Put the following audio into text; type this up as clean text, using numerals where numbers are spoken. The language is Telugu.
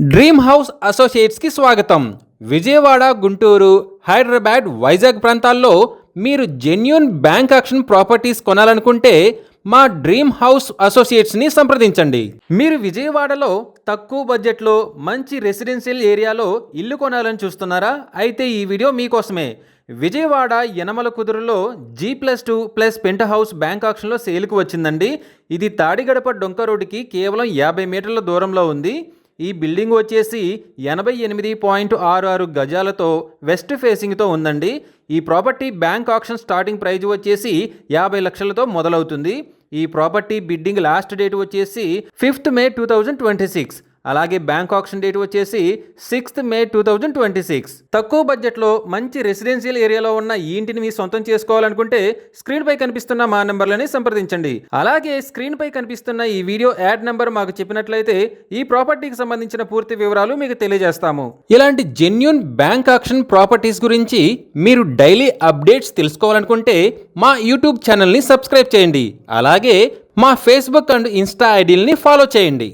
డ్రీమ్ హౌస్ అసోసియేట్స్కి స్వాగతం. విజయవాడ, గుంటూరు, హైదరాబాద్, వైజాగ్ ప్రాంతాల్లో మీరు జెన్యూన్ బ్యాంక్ యాక్షన్ ప్రాపర్టీస్ కొనాలనుకుంటే మా డ్రీమ్ హౌస్ అసోసియేట్స్ని సంప్రదించండి. మీరు విజయవాడలో తక్కువ బడ్జెట్లో మంచి రెసిడెన్షియల్ ఏరియాలో ఇల్లు కొనాలని చూస్తున్నారా? అయితే ఈ వీడియో మీకోసమే. విజయవాడ యనమల కుదురులో G+2+ పెంట్ హౌస్ బ్యాంక్ ఆక్షన్లో సేల్కి వచ్చిందండి. ఇది తాడిగడప డొంక రోడ్డుకి కేవలం 50 మీటర్ల దూరంలో ఉంది. ఈ బిల్డింగ్ వచ్చేసి 88.66 గజాలతో వెస్ట్ ఫేసింగ్తో ఉందండి. ఈ property bank auction starting price వచ్చేసి 50 లక్షలతో మొదలవుతుంది. ఈ ప్రాపర్టీ బిడ్డింగ్ లాస్ట్ డేట్ వచ్చేసి 5th May 2026. అలాగే బ్యాంక్ ఆక్షన్ డేట్ వచ్చేసి 6th May 2026. తక్కువ బడ్జెట్లో మంచి రెసిడెన్షియల్ ఏరియాలో ఉన్న ఈ ఇంటిని మీ సొంతం చేసుకోవాలనుకుంటే స్క్రీన్ పై కనిపిస్తున్న మా నెంబర్లని సంప్రదించండి. అలాగే స్క్రీన్ పై కనిపిస్తున్న ఈ వీడియో యాడ్ నెంబర్ మాకు చెప్పినట్లయితే ఈ ప్రాపర్టీకి సంబంధించిన పూర్తి వివరాలు మీకు తెలియజేస్తాము. ఇలాంటి జెన్యూన్ బ్యాంక్ ఆక్షన్ ప్రాపర్టీస్ గురించి మీరు డైలీ అప్డేట్స్ తెలుసుకోవాలనుకుంటే మా యూట్యూబ్ ఛానల్ని సబ్స్క్రైబ్ చేయండి. అలాగే మా ఫేస్బుక్ అండ్ ఇన్స్టా ఐడీలని ఫాలో చేయండి.